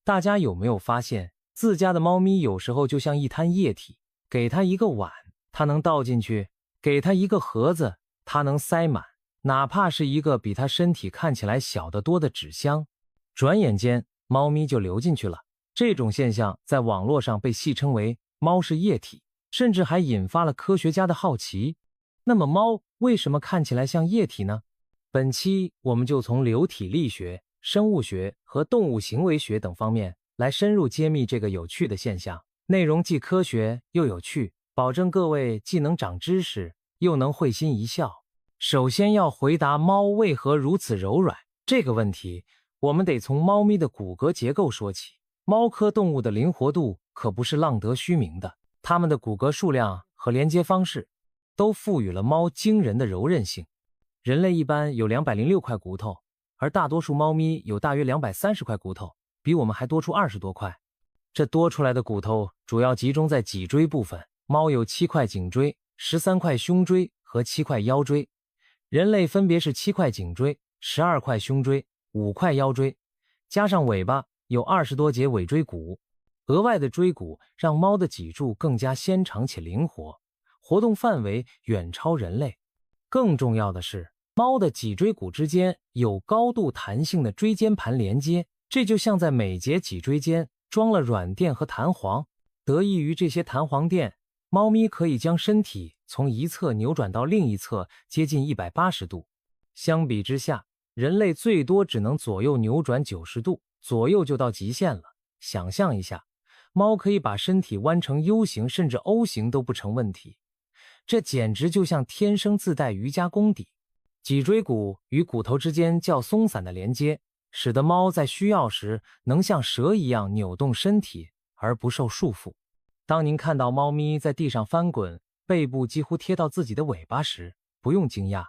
大家有没有发现，自家的猫咪有时候就像一滩液体，给它一个碗，它能倒进去；给它一个盒子，它能塞满，哪怕是一个比它身体看起来小得多的纸箱，转眼间猫咪就流进去了。这种现象在网络上被戏称为猫是液体，甚至还引发了科学家的好奇。那么猫为什么看起来像液体呢？本期我们就从流体力学、生物学和动物行为学等方面来深入揭秘这个有趣的现象，内容既科学又有趣，保证各位既能长知识，又能会心一笑。首先要回答猫为何如此柔软这个问题，我们得从猫咪的骨骼结构说起。猫科动物的灵活度可不是浪得虚名的，它们的骨骼数量和连接方式都赋予了猫惊人的柔韧性。人类一般有206块骨头，而大多数猫咪有大约230块骨头，比我们还多出20多块。这多出来的骨头主要集中在脊椎部分，猫有7块颈椎、13块胸椎和7块腰椎，人类分别是7块颈椎、12块胸椎、5块腰椎，加上尾巴有20多节尾椎骨。额外的椎骨让猫的脊柱更加纤长且灵活，活动范围远超人类。更重要的是，猫的脊椎骨之间有高度弹性的椎间盘连接，这就像在每节脊椎间装了软垫和弹簧。得益于这些弹簧垫，猫咪可以将身体从一侧扭转到另一侧接近180度。相比之下，人类最多只能左右扭转90度，左右就到极限了。想象一下，猫可以把身体弯成 U 型甚至 O 型都不成问题，这简直就像天生自带瑜伽功底。脊椎骨与骨头之间较松散的连接，使得猫在需要时能像蛇一样扭动身体而不受束缚。当您看到猫咪在地上翻滚，背部几乎贴到自己的尾巴时，不用惊讶，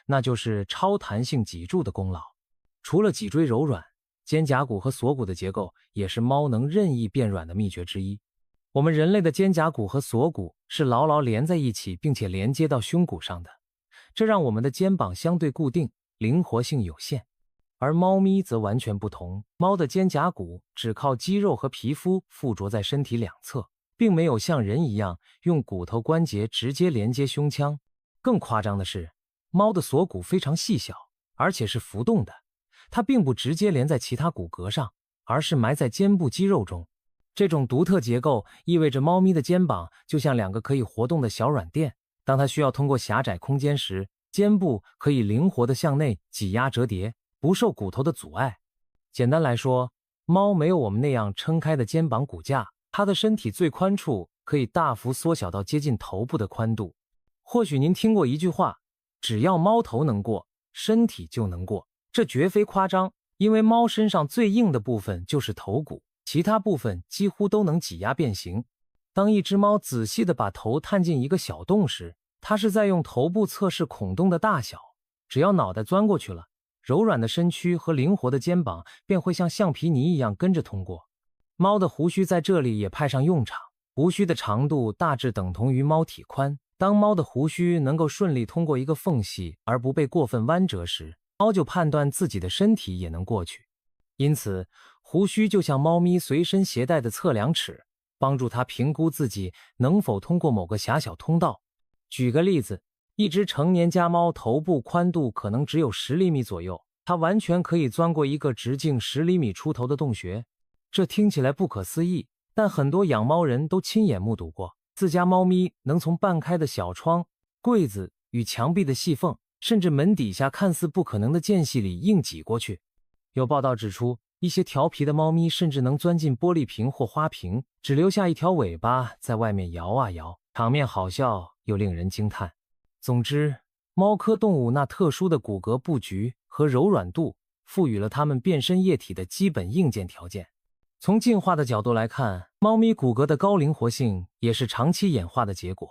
那就是超弹性脊柱的功劳。除了脊椎柔软，肩胛骨和锁骨的结构也是猫能任意变软的秘诀之一。我们人类的肩胛骨和锁骨是牢牢连在一起，并且连接到胸骨上的，这让我们的肩膀相对固定，灵活性有限。而猫咪则完全不同，猫的肩胛骨只靠肌肉和皮肤附着在身体两侧，并没有像人一样用骨头关节直接连接胸腔。更夸张的是，猫的锁骨非常细小，而且是浮动的，它并不直接连在其他骨骼上，而是埋在肩部肌肉中。这种独特结构意味着猫咪的肩膀就像2个可以活动的小软垫，当它需要通过狭窄空间时，肩部可以灵活地向内挤压折叠，不受骨头的阻碍。简单来说，猫没有我们那样撑开的肩膀骨架，它的身体最宽处可以大幅缩小到接近头部的宽度。或许您听过一句话，只要猫头能过，身体就能过。这绝非夸张，因为猫身上最硬的部分就是头骨，其他部分几乎都能挤压变形。当一只猫仔细地把头探进一个小洞时，它是在用头部测试孔洞的大小。只要脑袋钻过去了，柔软的身躯和灵活的肩膀便会像橡皮泥一样跟着通过。猫的胡须在这里也派上用场，胡须的长度大致等同于猫体宽。当猫的胡须能够顺利通过一个缝隙而不被过分弯折时，猫就判断自己的身体也能过去。因此，胡须就像猫咪随身携带的测量尺，帮助它评估自己能否通过某个狭小通道。举个例子，一只成年家猫头部宽度可能只有10厘米左右，它完全可以钻过一个直径10厘米出头的洞穴。这听起来不可思议，但很多养猫人都亲眼目睹过自家猫咪能从半开的小窗、柜子与墙壁的细缝，甚至门底下看似不可能的间隙里硬挤过去。有报道指出，一些调皮的猫咪甚至能钻进玻璃瓶或花瓶，只留下一条尾巴在外面摇啊摇，场面好笑又令人惊叹。总之，猫科动物那特殊的骨骼布局和柔软度，赋予了它们变身液体的基本硬件条件。从进化的角度来看，猫咪骨骼的高灵活性也是长期演化的结果。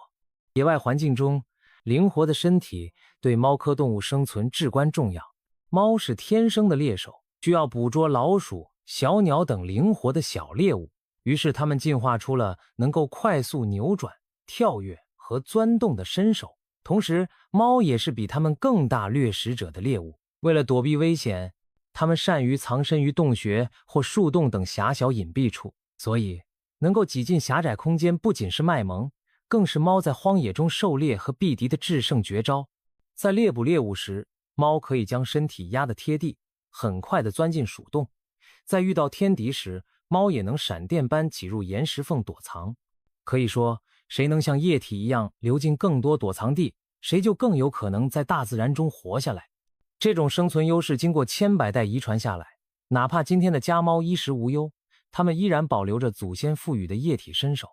野外环境中，灵活的身体对猫科动物生存至关重要。猫是天生的猎手，需要捕捉老鼠、小鸟等灵活的小猎物，于是它们进化出了能够快速扭转、跳跃和钻洞的身手。同时，猫也是比它们更大掠食者的猎物。为了躲避危险，它们善于藏身于洞穴或树洞等狭小隐蔽处，所以能够挤进狭窄空间不仅是卖萌，更是猫在荒野中狩猎和避敌的制胜绝招。在猎捕猎物时，猫可以将身体压得贴地，很快地钻进鼠洞。在遇到天敌时，猫也能闪电般挤入岩石缝躲藏。可以说，谁能像液体一样流进更多躲藏地，谁就更有可能在大自然中活下来。这种生存优势经过千百代遗传下来，哪怕今天的家猫衣食无忧，它们依然保留着祖先赋予的液体身手。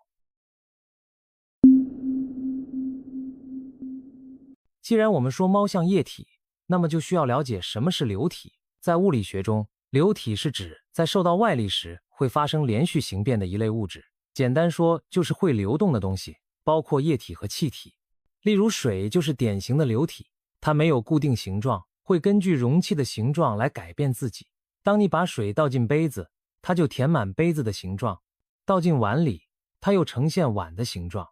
既然我们说猫像液体，那么就需要了解什么是流体。在物理学中，流体是指在受到外力时会发生连续形变的一类物质，简单说就是会流动的东西，包括液体和气体。例如水就是典型的流体，它没有固定形状，会根据容器的形状来改变自己。当你把水倒进杯子，它就填满杯子的形状；倒进碗里，它又呈现碗的形状。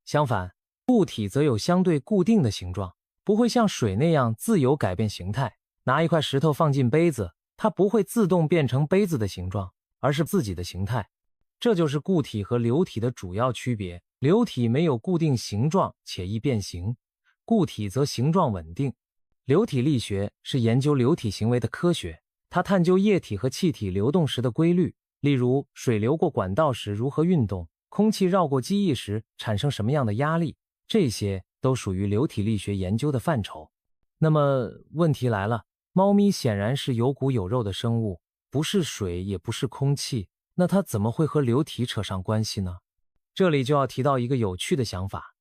相反，固体则有相对固定的形状，不会像水那样自由改变形态。拿一块石头放进杯子，它不会自动变成杯子的形状，而是自己的形态。这就是固体和流体的主要区别。流体没有固定形状且易变形，固体则形状稳定。流体力学是研究流体行为的科学，它探究液体和气体流动时的规律，例如水流过管道时如何运动，空气绕过机翼时产生什么样的压力，这些都属于流体力学研究的范畴。那么问题来了，猫咪显然是有骨有肉的生物，不是水也不是空气，那它怎么会和流体扯上关系呢？这里就要提到一个有趣的想法，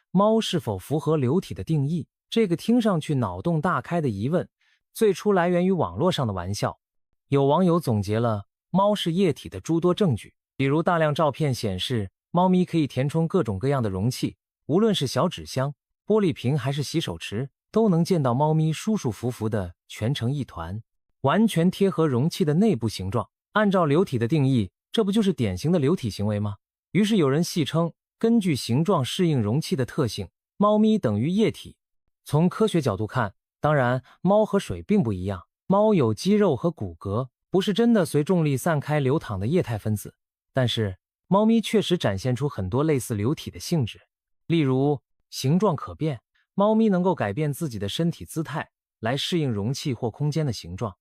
猫是否符合流体的定义？这个听上去脑洞大开的疑问，最初来源于网络上的玩笑。有网友总结了猫是液体的诸多证据，比如大量照片显示，猫咪可以填充各种各样的容器，无论是小纸箱、玻璃瓶还是洗手池，都能见到猫咪舒舒服服的蜷成一团，完全贴合容器的内部形状。按照流体的定义，这不就是典型的流体行为吗？于是有人戏称，根据形状适应容器的特性，猫咪等于液体。从科学角度看，当然猫和水并不一样，猫有肌肉和骨骼，不是真的随重力散开流淌的液态分子，但是猫咪确实展现出很多类似流体的性质。例如形状可变，猫咪能够改变自己的身体姿态来适应容器或空间的形状。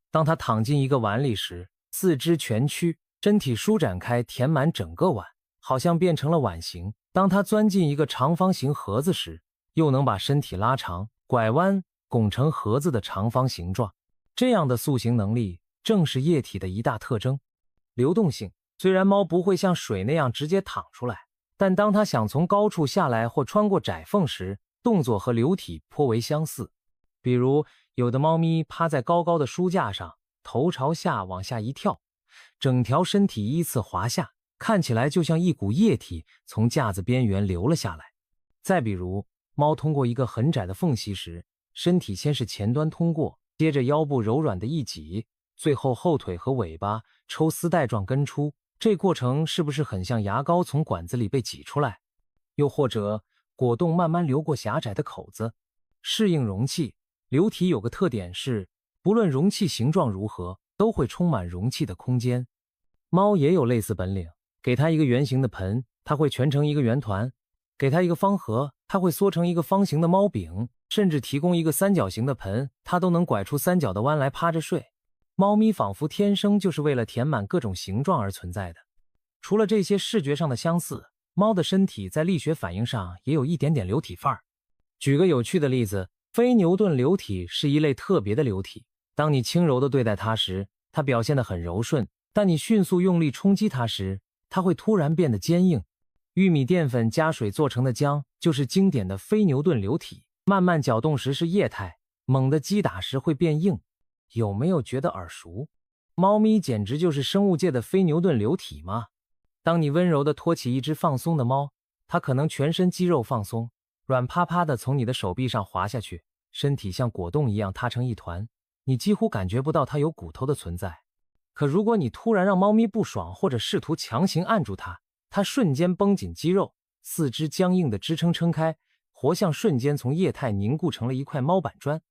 当它躺进一个碗里时，四肢蜷曲，身体舒展开填满整个碗，好像变成了碗形。当它钻进一个长方形盒子时，又能把身体拉长，拐弯，拱成盒子的长方形状。这样的塑形能力正是液体的一大特征。流动性，虽然猫不会像水那样直接淌出来，但当它想从高处下来或穿过窄缝时，动作和流体颇为相似。比如有的猫咪趴在高高的书架上，头朝下往下一跳，整条身体依次滑下，看起来就像一股液体从架子边缘流了下来。再比如猫通过一个很窄的缝隙时，身体先是前端通过，接着腰部柔软的一挤，最后后腿和尾巴抽丝带状跟出，这过程是不是很像牙膏从管子里被挤出来？又或者果冻慢慢流过狭窄的口子。适应容器，流体有个特点是，不论容器形状如何，都会充满容器的空间。猫也有类似本领，给它一个圆形的盆，它会蜷成一个圆团；给它一个方盒，它会缩成一个方形的猫饼，甚至提供一个三角形的盆，它都能拐出三角的弯来趴着睡。猫咪仿佛天生就是为了填满各种形状而存在的。除了这些视觉上的相似，猫的身体在力学反应上也有一点点流体范儿。举个有趣的例子，非牛顿流体是一类特别的流体。当你轻柔地对待它时，它表现得很柔顺，但你迅速用力冲击它时，它会突然变得坚硬。玉米淀粉加水做成的浆就是经典的非牛顿流体，慢慢搅动时是液态，猛地击打时会变硬。有没有觉得耳熟？猫咪简直就是生物界的非牛顿流体吗？当你温柔地托起一只放松的猫，它可能全身肌肉放松，软趴趴地从你的手臂上滑下去，身体像果冻一样塌成一团，你几乎感觉不到它有骨头的存在。可如果你突然让猫咪不爽，或者试图强行按住它，它瞬间绷紧肌肉，四肢僵硬的支撑撑开，活像瞬间从液态凝固成了一块猫板砖。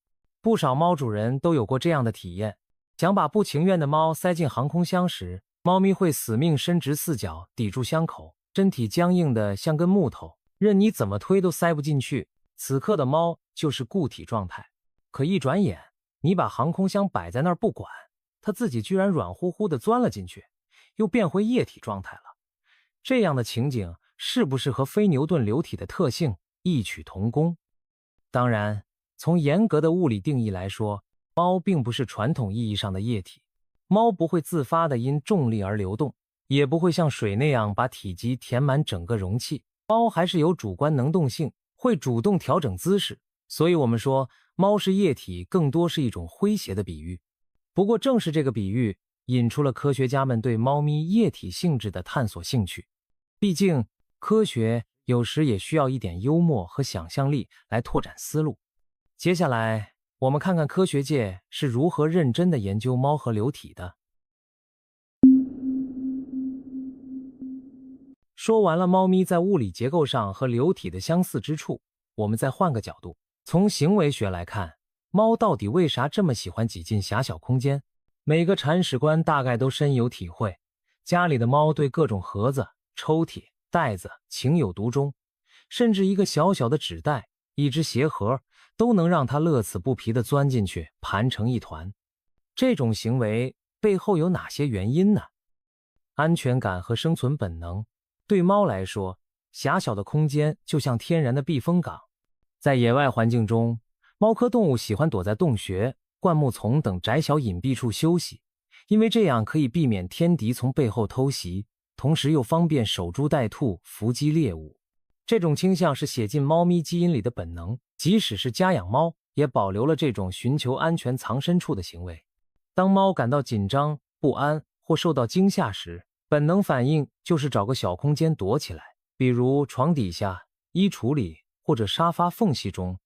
不少猫主人都有过这样的体验，想把不情愿的猫塞进航空箱时，猫咪会死命伸直四脚抵住箱口，身体僵硬的像根木头，任你怎么推都塞不进去。此刻的猫就是固体状态。可一转眼，你把航空箱摆在那儿不管，它自己居然软乎乎的钻了进去，又变回液体状态了。这样的情景是不是和非牛顿流体的特性异曲同工？当然，从严格的物理定义来说，猫并不是传统意义上的液体。猫不会自发的因重力而流动，也不会像水那样把体积填满整个容器。猫还是有主观能动性，会主动调整姿势。所以我们说猫是液体，更多是一种诙谐的比喻。不过正是这个比喻引出了科学家们对猫咪液体性质的探索兴趣。毕竟科学有时也需要一点幽默和想象力来拓展思路。接下来我们看看科学界是如何认真地研究猫和流体的。说完了猫咪在物理结构上和流体的相似之处，我们再换个角度，从行为学来看，猫到底为啥这么喜欢挤进狭小空间？每个铲屎官大概都深有体会，家里的猫对各种盒子、抽屉、袋子情有独钟，甚至一个小小的纸袋、一只鞋盒都能让它乐此不疲地钻进去盘成一团。这种行为背后有哪些原因呢？安全感和生存本能。对猫来说，狭小的空间就像天然的避风港。在野外环境中，猫科动物喜欢躲在洞穴、灌木丛等窄小隐蔽处休息，因为这样可以避免天敌从背后偷袭，同时又方便守株待兔，伏击猎物。这种倾向是写进猫咪基因里的本能，即使是家养猫，也保留了这种寻求安全藏身处的行为。当猫感到紧张、不安或受到惊吓时，本能反应就是找个小空间躲起来，比如床底下、衣橱里或者沙发缝隙中。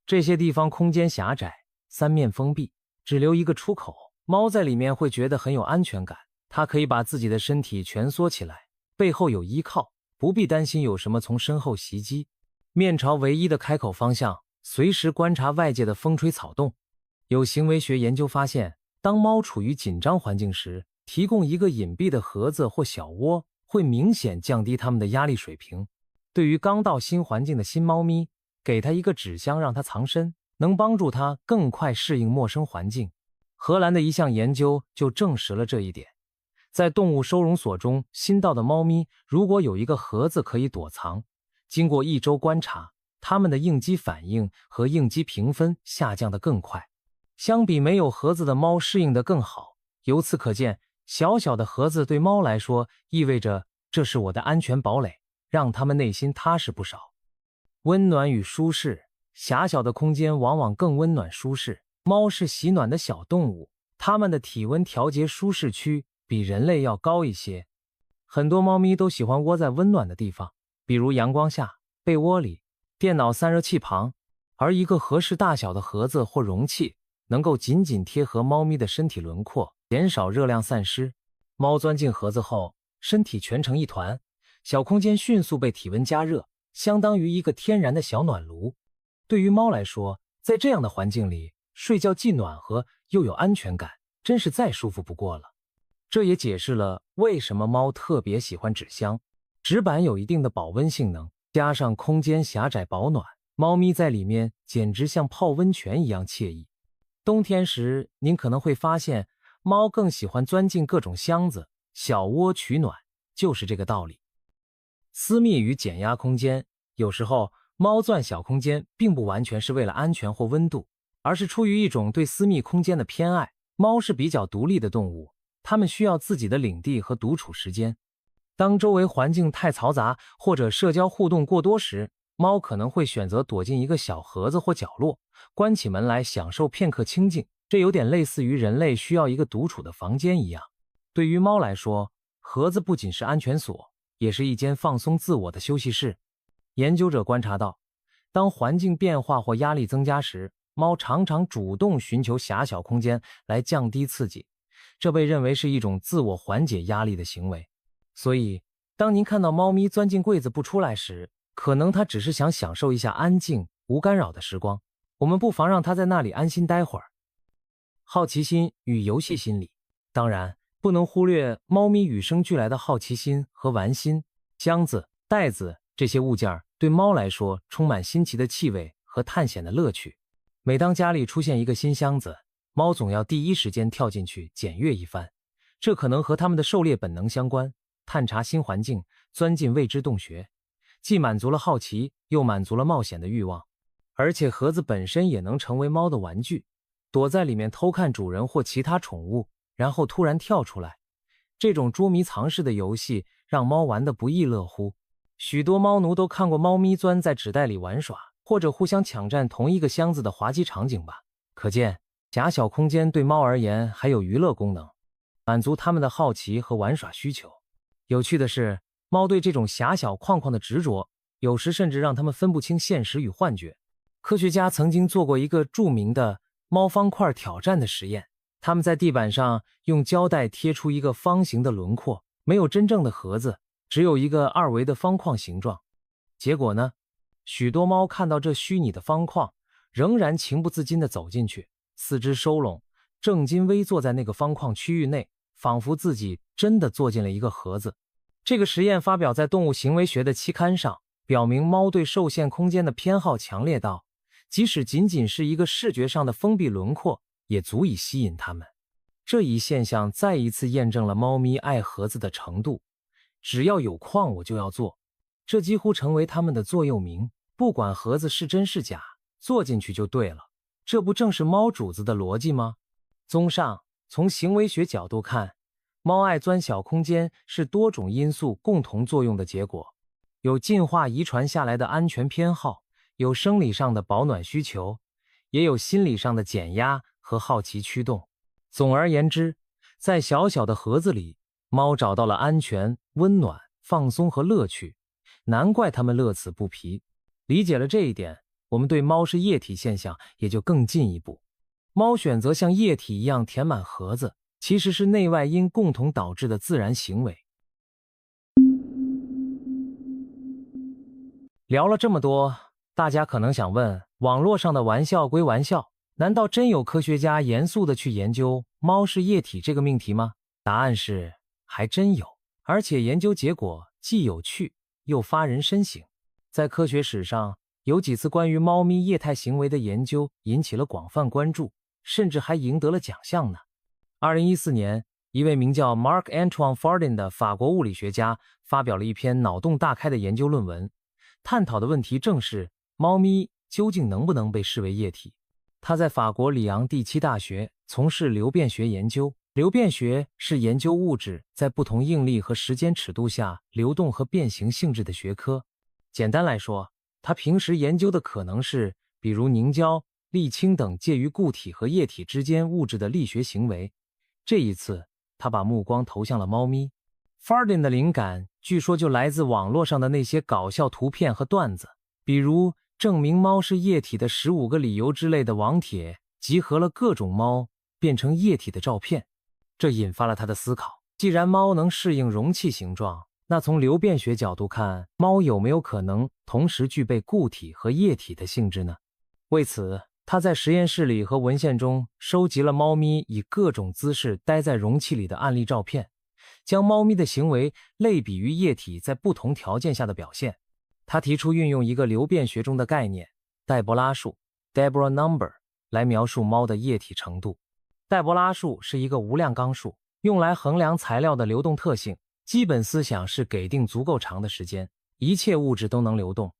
这些地方空间狭窄，三面封闭，只留一个出口，猫在里面会觉得很有安全感。它可以把自己的身体蜷缩起来，背后有依靠，不必担心有什么从身后袭击。面朝唯一的开口方向，随时观察外界的风吹草动。有行为学研究发现，当猫处于紧张环境时，提供一个隐蔽的盒子或小窝，会明显降低它们的压力水平。对于刚到新环境的新猫咪，给它一个纸箱让它藏身，能帮助它更快适应陌生环境。荷兰的一项研究就证实了这一点。在动物收容所中，新到的猫咪如果有一个盒子可以躲藏，经过1周观察，它们的应激反应和应激评分下降得更快，相比没有盒子的猫适应得更好。由此可见，小小的盒子对猫来说意味着这是我的安全堡垒，让它们内心踏实不少。温暖与舒适，狭小的空间往往更温暖舒适。猫是喜暖的小动物，它们的体温调节舒适区比人类要高一些。很多猫咪都喜欢窝在温暖的地方，比如阳光下、被窝里、电脑散热器旁，而一个合适大小的盒子或容器能够紧紧贴合猫咪的身体轮廓，减少热量散失。猫钻进盒子后，身体蜷成一团，小空间迅速被体温加热，相当于一个天然的小暖炉。对于猫来说，在这样的环境里，睡觉既暖和又有安全感，真是再舒服不过了。这也解释了为什么猫特别喜欢纸箱。纸板有一定的保温性能，加上空间狭窄保暖，猫咪在里面简直像泡温泉一样惬意。冬天时，您可能会发现猫更喜欢钻进各种箱子、小窝取暖，就是这个道理。私密与减压空间，有时候猫钻小空间并不完全是为了安全或温度，而是出于一种对私密空间的偏爱。猫是比较独立的动物，它们需要自己的领地和独处时间。当周围环境太嘈杂或者社交互动过多时，猫可能会选择躲进一个小盒子或角落，关起门来享受片刻清静。这有点类似于人类需要一个独处的房间一样。对于猫来说，盒子不仅是安全锁，也是一间放松自我的休息室。研究者观察到，当环境变化或压力增加时，猫常常主动寻求狭小空间来降低刺激，这被认为是一种自我缓解压力的行为。所以，当您看到猫咪钻进柜子不出来时，可能它只是想享受一下安静、无干扰的时光。我们不妨让它在那里安心待会儿。好奇心与游戏心理。当然，不能忽略猫咪与生俱来的好奇心和玩心。箱子、袋子这些物件对猫来说充满新奇的气味和探险的乐趣。每当家里出现一个新箱子，猫总要第一时间跳进去检阅一番，这可能和它们的狩猎本能相关，探查新环境，钻进未知洞穴，既满足了好奇，又满足了冒险的欲望。而且盒子本身也能成为猫的玩具，躲在里面偷看主人或其他宠物，然后突然跳出来。这种捉迷藏式的游戏让猫玩得不亦乐乎。许多猫奴都看过猫咪钻在纸袋里玩耍，或者互相抢占同一个箱子的滑稽场景吧。可见，狭小空间对猫而言还有娱乐功能，满足它们的好奇和玩耍需求。有趣的是，猫对这种狭小框框的执着，有时甚至让它们分不清现实与幻觉。科学家曾经做过一个著名的猫方块挑战的实验，他们在地板上用胶带贴出一个方形的轮廓，没有真正的盒子，只有一个二维的方框形状。结果呢，许多猫看到这虚拟的方框，仍然情不自禁地走进去，四肢收拢，正襟危坐在那个方框区域内，仿佛自己真的坐进了一个盒子。这个实验发表在动物行为学的期刊上，表明猫对受限空间的偏好强烈到，即使仅仅是一个视觉上的封闭轮廓，也足以吸引它们。这一现象再一次验证了猫咪爱盒子的程度，只要有框我就要做，这几乎成为它们的座右铭。不管盒子是真是假，坐进去就对了。这不正是猫主子的逻辑吗？综上，从行为学角度看，猫爱钻小空间是多种因素共同作用的结果，有进化遗传下来的安全偏好，有生理上的保暖需求，也有心理上的减压和好奇驱动。总而言之，在小小的盒子里，猫找到了安全、温暖、放松和乐趣，难怪它们乐此不疲。理解了这一点，我们对猫是液体现象也就更进一步。猫选择像液体一样填满盒子，其实是内外因共同导致的自然行为。聊了这么多，大家可能想问，网络上的玩笑归玩笑，难道真有科学家严肃地去研究猫是液体这个命题吗？答案是，还真有，而且研究结果既有趣又发人深省。在科学史上，有几次关于猫咪液态行为的研究引起了广泛关注，甚至还赢得了奖项呢。2014年，一位名叫 Marc-Antoine Fardin 的法国物理学家发表了一篇脑洞大开的研究论文，探讨的问题正是猫咪究竟能不能被视为液体。他在法国里昂第7大学从事流变学研究。流变学是研究物质在不同应力和时间尺度下流动和变形性质的学科。简单来说，他平时研究的可能是比如凝胶、沥青等介于固体和液体之间物质的力学行为。这一次，他把目光投向了猫咪。Fardin 的灵感据说就来自网络上的那些搞笑图片和段子，比如证明猫是液体的15个理由之类的网帖，集合了各种猫变成液体的照片。这引发了他的思考，既然猫能适应容器形状，那从流变学角度看，猫有没有可能同时具备固体和液体的性质呢？为此，他在实验室里和文献中收集了猫咪以各种姿势待在容器里的案例照片，将猫咪的行为类比于液体在不同条件下的表现。他提出运用一个流变学中的概念戴博拉数 Deborah number 来描述猫的液体程度。戴博拉数是一个无量纲数，用来衡量材料的流动特性。基本思想是给定足够长的时间，一切物质都能流动。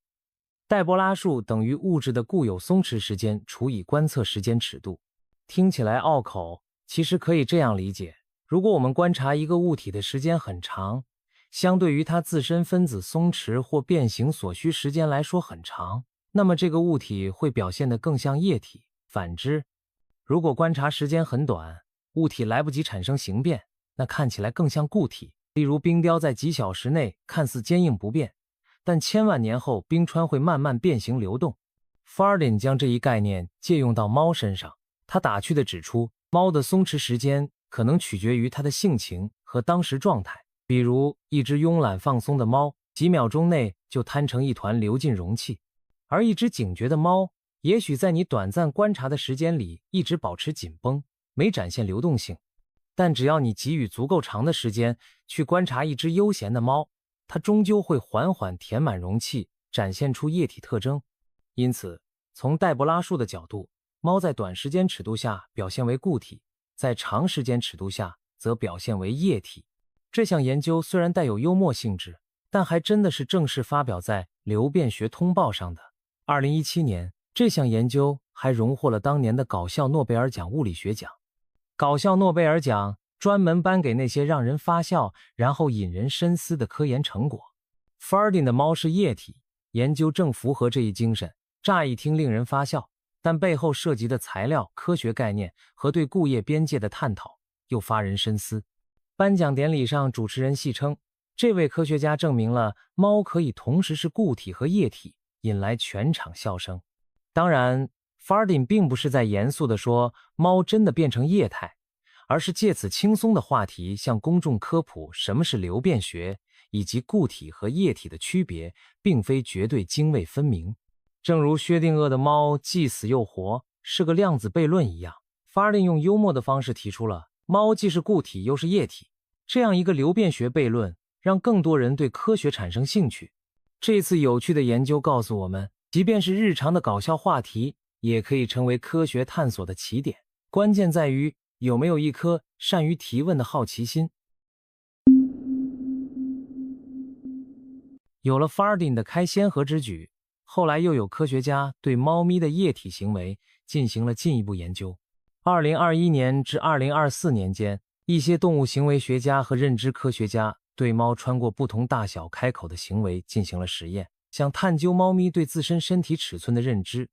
戴博拉数等于物质的固有松弛时间除以观测时间尺度。听起来拗口，其实可以这样理解：如果我们观察一个物体的时间很长，相对于它自身分子松弛或变形所需时间来说很长，那么这个物体会表现得更像液体。反之，如果观察时间很短，物体来不及产生形变，那看起来更像固体。例如冰雕在几小时内看似坚硬不变，但千万年后冰川会慢慢变形流动。Fardin 将这一概念借用到猫身上，他打趣地指出，猫的松弛时间可能取决于它的性情和当时状态。比如一只慵懒放松的猫，几秒钟内就摊成一团流进容器，而一只警觉的猫，也许在你短暂观察的时间里一直保持紧绷，没展现流动性。但只要你给予足够长的时间去观察一只悠闲的猫，它终究会缓缓填满容器，展现出液体特征。因此，从黛博拉数的角度，猫在短时间尺度下表现为固体，在长时间尺度下则表现为液体。这项研究虽然带有幽默性质，但还真的是正式发表在《流变学通报》上的。2017年，这项研究还荣获了当年的搞笑诺贝尔奖物理学奖。搞笑诺贝尔奖专门颁给那些让人发笑，然后引人深思的科研成果。Fardin 的猫是液体，研究正符合这一精神。乍一听令人发笑，但背后涉及的材料、科学概念和对固液边界的探讨又发人深思。颁奖典礼上，主持人戏称，这位科学家证明了猫可以同时是固体和液体，引来全场笑声。当然，Fardin 并不是在严肃地说猫真的变成液态，而是借此轻松的话题向公众科普什么是流变学，以及固体和液体的区别并非绝对泾渭分明。正如薛定谔的猫既死又活是个量子悖论一样， Fardin 用幽默的方式提出了猫既是固体又是液体这样一个流变学悖论，让更多人对科学产生兴趣。这次有趣的研究告诉我们，即便是日常的搞笑话题也可以成为科学探索的起点，关键在于有没有一颗善于提问的好奇心。有了 Fardin 的开先河之举，后来又有科学家对猫咪的液体行为进行了进一步研究。2021年至2024年间，一些动物行为学家和认知科学家对猫穿过不同大小开口的行为进行了实验，想探究猫咪对自身身体尺寸的认知，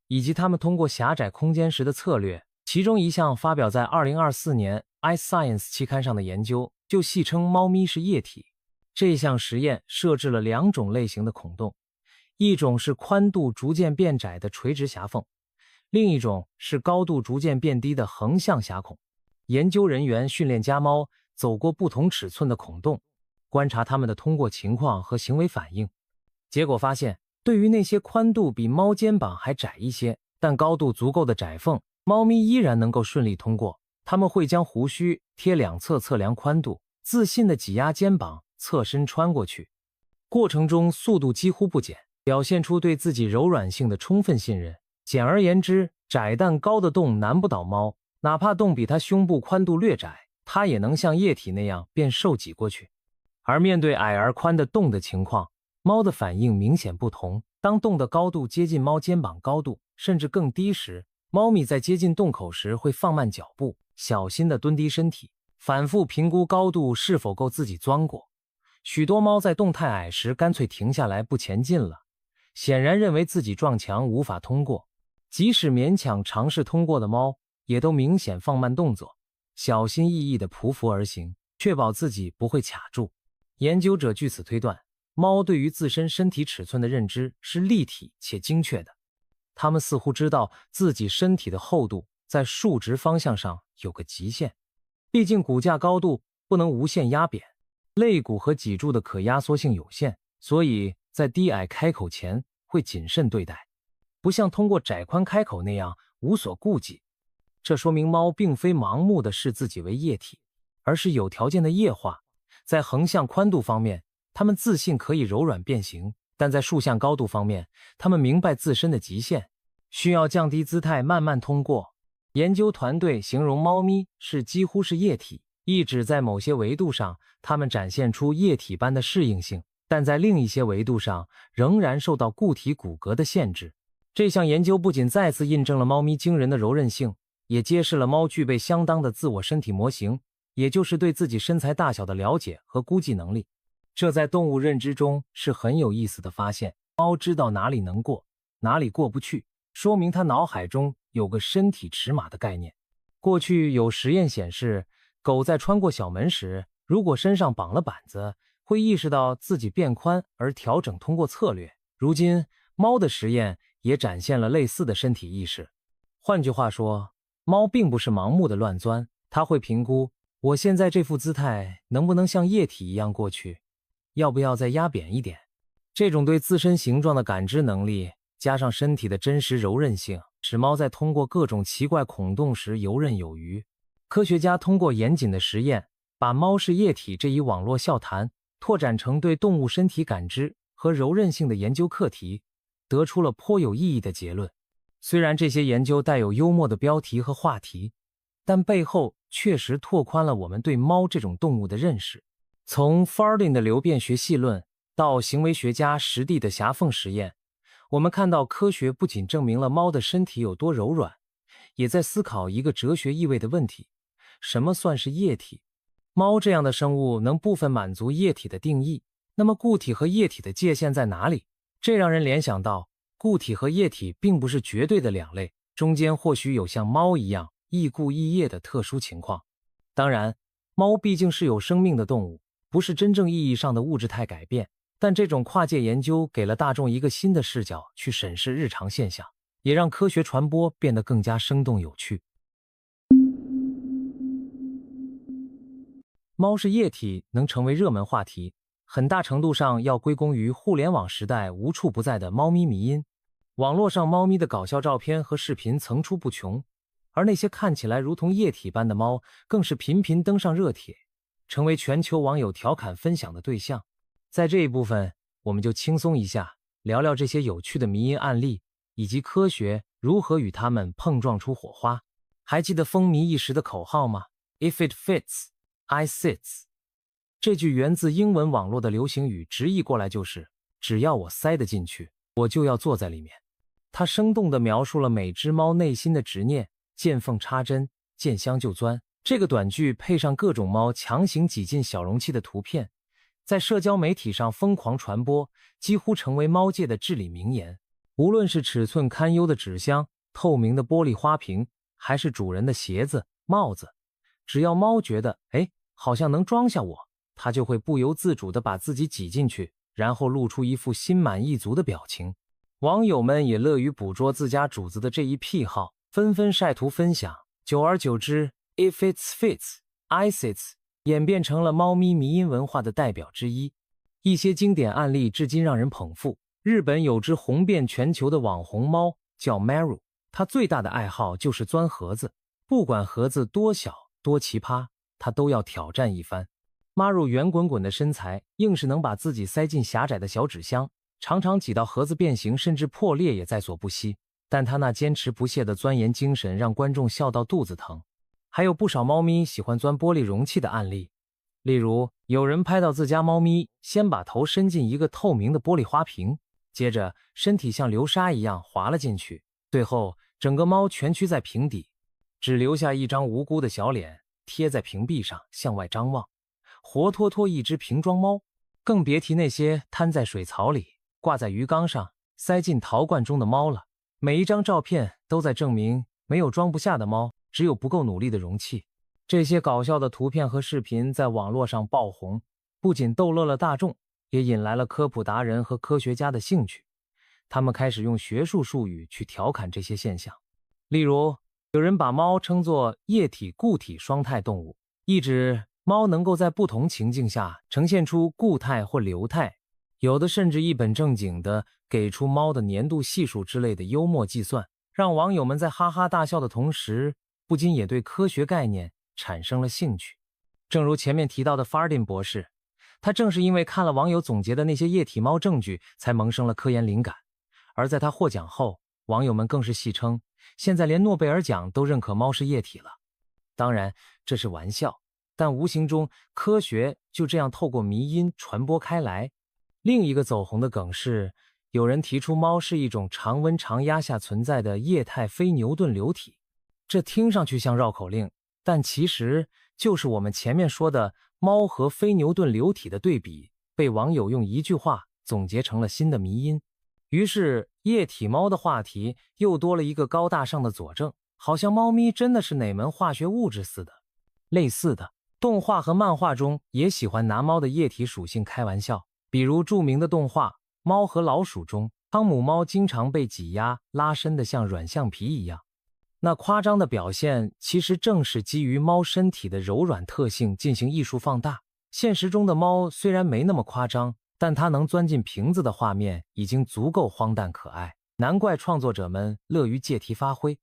以及它们通过狭窄空间时的策略。其中一项发表在2024年 iScience 期刊上的研究就戏称猫咪是液体。这项实验设置了2种类型的孔洞，一种是宽度逐渐变窄的垂直狭缝，另一种是高度逐渐变低的横向狭孔。研究人员训练家猫走过不同尺寸的孔洞，观察它们的通过情况和行为反应。结果发现，对于那些宽度比猫肩膀还窄一些，但高度足够的窄缝，猫咪依然能够顺利通过。它们会将胡须贴两侧测量宽度，自信地挤压肩膀，侧身穿过去。过程中速度几乎不减，表现出对自己柔软性的充分信任。简而言之，窄但高的洞难不倒猫，哪怕洞比它胸部宽度略窄，它也能像液体那样便受挤过去。而面对矮而宽的洞的情况，猫的反应明显不同。当洞的高度接近猫肩膀高度，甚至更低时，猫咪在接近洞口时会放慢脚步，小心地蹲低身体，反复评估高度是否够自己钻过。许多猫在洞太矮时干脆停下来不前进了，显然认为自己撞墙无法通过。即使勉强尝试通过的猫，也都明显放慢动作，小心翼翼地匍匐而行，确保自己不会卡住。研究者据此推断，猫对于自身身体尺寸的认知是立体且精确的。它们似乎知道自己身体的厚度在竖直方向上有个极限，毕竟骨架高度不能无限压扁，肋骨和脊柱的可压缩性有限，所以在低矮开口前会谨慎对待，不像通过窄宽开口那样无所顾忌。这说明猫并非盲目地视自己为液体，而是有条件的液化。在横向宽度方面，它们自信可以柔软变形，但在竖向高度方面，它们明白自身的极限，需要降低姿态慢慢通过。研究团队形容猫咪是几乎是液体，意指在某些维度上它们展现出液体般的适应性，但在另一些维度上仍然受到固体骨骼的限制。这项研究不仅再次印证了猫咪惊人的柔韧性，也揭示了猫具备相当的自我身体模型，也就是对自己身材大小的了解和估计能力。这在动物认知中是很有意思的发现。猫知道哪里能过，哪里过不去，说明它脑海中有个身体尺码的概念。过去有实验显示，狗在穿过小门时，如果身上绑了板子，会意识到自己变宽而调整通过策略。如今，猫的实验也展现了类似的身体意识。换句话说，猫并不是盲目的乱钻，它会评估我现在这副姿态能不能像液体一样过去，要不要再压扁一点。这种对自身形状的感知能力，加上身体的真实柔韧性，使猫在通过各种奇怪孔洞时游刃有余。科学家通过严谨的实验，把猫是液体这一网络笑谈拓展成对动物身体感知和柔韧性的研究课题，得出了颇有意义的结论。虽然这些研究带有幽默的标题和话题，但背后确实拓宽了我们对猫这种动物的认识。从 Fardin 的流变学系论到行为学家实地的狭缝实验，我们看到科学不仅证明了猫的身体有多柔软，也在思考一个哲学意味的问题：什么算是液体？猫这样的生物能部分满足液体的定义，那么固体和液体的界限在哪里？这让人联想到，固体和液体并不是绝对的两类，中间或许有像猫一样亦固亦液的特殊情况。当然，猫毕竟是有生命的动物，不是真正意义上的物质态改变，但这种跨界研究给了大众一个新的视角去审视日常现象，也让科学传播变得更加生动有趣。猫是液体能成为热门话题，很大程度上要归功于互联网时代无处不在的猫咪迷因。网络上猫咪的搞笑照片和视频层出不穷，而那些看起来如同液体般的猫更是频频登上热帖，成为全球网友调侃分享的对象。在这一部分，我们就轻松一下，聊聊这些有趣的迷因案例，以及科学如何与它们碰撞出火花。还记得风靡一时的口号吗？ If it fits, I sits。 这句源自英文网络的流行语，直译过来就是只要我塞得进去，我就要坐在里面。它生动地描述了每只猫内心的执念，见缝插针，见香就钻。这个短句配上各种猫强行挤进小容器的图片，在社交媒体上疯狂传播，几乎成为猫界的至理名言。无论是尺寸堪忧的纸箱、透明的玻璃花瓶，还是主人的鞋子、帽子，只要猫觉得好像能装下我，它就会不由自主地把自己挤进去，然后露出一副心满意足的表情。网友们也乐于捕捉自家主子的这一癖好，纷纷晒图分享。久而久之， If it fits, I sits 演变成了猫咪迷因文化的代表之一。一些经典案例至今让人捧腹。日本有只红遍全球的网红猫叫 Maru， 它最大的爱好就是钻盒子，不管盒子多小多奇葩，它都要挑战一番。Maru 圆滚滚的身材，硬是能把自己塞进狭窄的小纸箱，常常挤到盒子变形甚至破裂也在所不惜，但他那坚持不懈的钻研精神让观众笑到肚子疼。还有不少猫咪喜欢钻玻璃容器的案例，例如有人拍到自家猫咪先把头伸进一个透明的玻璃花瓶，接着身体像流沙一样滑了进去，最后整个猫蜷曲在瓶底，只留下一张无辜的小脸贴在瓶壁上向外张望，活脱脱一只瓶装猫。更别提那些摊在水槽里、挂在鱼缸上、塞进陶罐中的猫了。每一张照片都在证明，没有装不下的猫，只有不够努力的容器。这些搞笑的图片和视频在网络上爆红，不仅逗乐了大众，也引来了科普达人和科学家的兴趣。他们开始用学术术语去调侃这些现象。例如，有人把猫称作液体固体双态动物，意指猫能够在不同情境下呈现出固态或流态，有的甚至一本正经地给出猫的粘度系数之类的幽默计算，让网友们在哈哈大笑的同时，不禁也对科学概念产生了兴趣。正如前面提到的 Fardin 博士，他正是因为看了网友总结的那些液体猫证据，才萌生了科研灵感。而在他获奖后，网友们更是戏称，现在连诺贝尔奖都认可猫是液体了。当然，这是玩笑，但无形中科学就这样透过迷因传播开来。另一个走红的梗是，有人提出猫是一种常温常压下存在的液态非牛顿流体。这听上去像绕口令，但其实就是我们前面说的猫和非牛顿流体的对比，被网友用一句话总结成了新的迷因。于是液体猫的话题又多了一个高大上的佐证，好像猫咪真的是哪门化学物质似的。类似的，动画和漫画中也喜欢拿猫的液体属性开玩笑，比如著名的动画《猫和老鼠》中，汤姆猫经常被挤压拉伸得像软橡皮一样。那夸张的表现其实正是基于猫身体的柔软特性进行艺术放大。现实中的猫虽然没那么夸张，但它能钻进瓶子的画面已经足够荒诞可爱，难怪创作者们乐于借题发挥。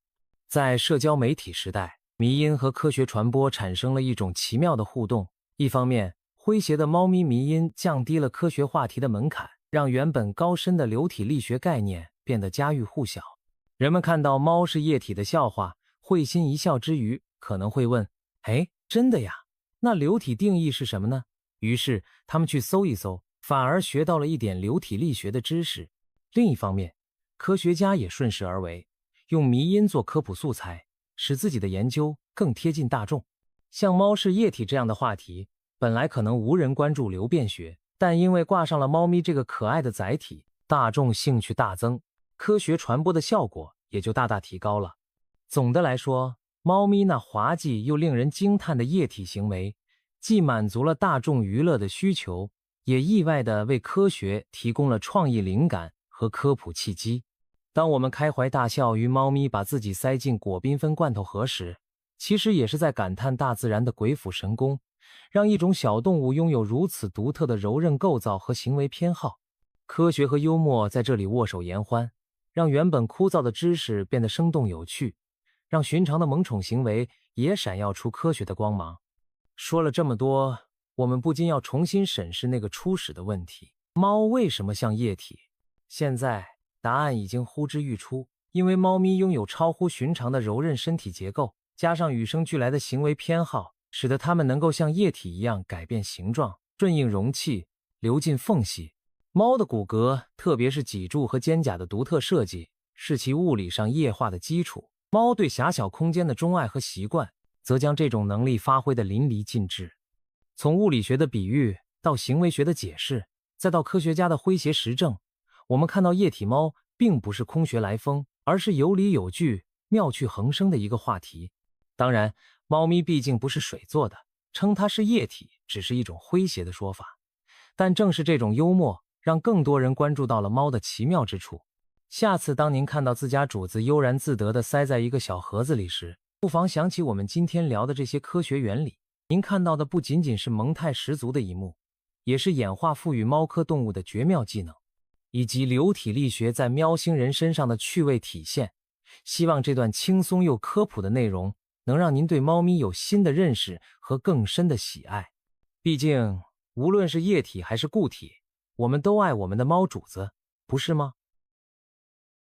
在社交媒体时代，迷因和科学传播产生了一种奇妙的互动。一方面，诙谐的猫咪迷因降低了科学话题的门槛，让原本高深的流体力学概念变得家喻户晓。人们看到猫是液体的笑话，会心一笑之余，可能会问：哎，真的呀？那流体定义是什么呢？于是他们去搜一搜，反而学到了一点流体力学的知识。另一方面，科学家也顺势而为，用迷因做科普素材，使自己的研究更贴近大众。像猫是液体这样的话题，本来可能无人关注流变学，但因为挂上了猫咪这个可爱的载体，大众兴趣大增，科学传播的效果也就大大提高了。总的来说，猫咪那滑稽又令人惊叹的液体行为，既满足了大众娱乐的需求，也意外地为科学提供了创意灵感和科普契机。当我们开怀大笑于猫咪把自己塞进果缤纷罐头盒时，其实也是在感叹大自然的鬼斧神工，让一种小动物拥有如此独特的柔韧构造和行为偏好。科学和幽默在这里握手言欢，让原本枯燥的知识变得生动有趣，让寻常的萌宠行为也闪耀出科学的光芒。说了这么多，我们不禁要重新审视那个初始的问题：猫为什么像液体？现在答案已经呼之欲出，因为猫咪拥有超乎寻常的柔韧身体结构，加上与生俱来的行为偏好，使得它们能够像液体一样改变形状，顺应容器，流进缝隙。猫的骨骼，特别是脊柱和肩胛的独特设计，是其物理上液化的基础。猫对狭小空间的钟爱和习惯，则将这种能力发挥得淋漓尽致。从物理学的比喻到行为学的解释，再到科学家的诙谐实证，我们看到液体猫并不是空穴来风，而是有理有据、妙趣横生的一个话题。当然，猫咪毕竟不是水做的，称它是液体只是一种诙谐的说法。但正是这种幽默，让更多人关注到了猫的奇妙之处。下次当您看到自家主子悠然自得地塞在一个小盒子里时，不妨想起我们今天聊的这些科学原理。您看到的不仅仅是萌态十足的一幕，也是演化赋予猫科动物的绝妙技能，以及流体力学在喵星人身上的趣味体现。希望这段轻松又科普的内容能让您对猫咪有新的认识和更深的喜爱。毕竟，无论是液体还是固体，我们都爱我们的猫主子，不是吗？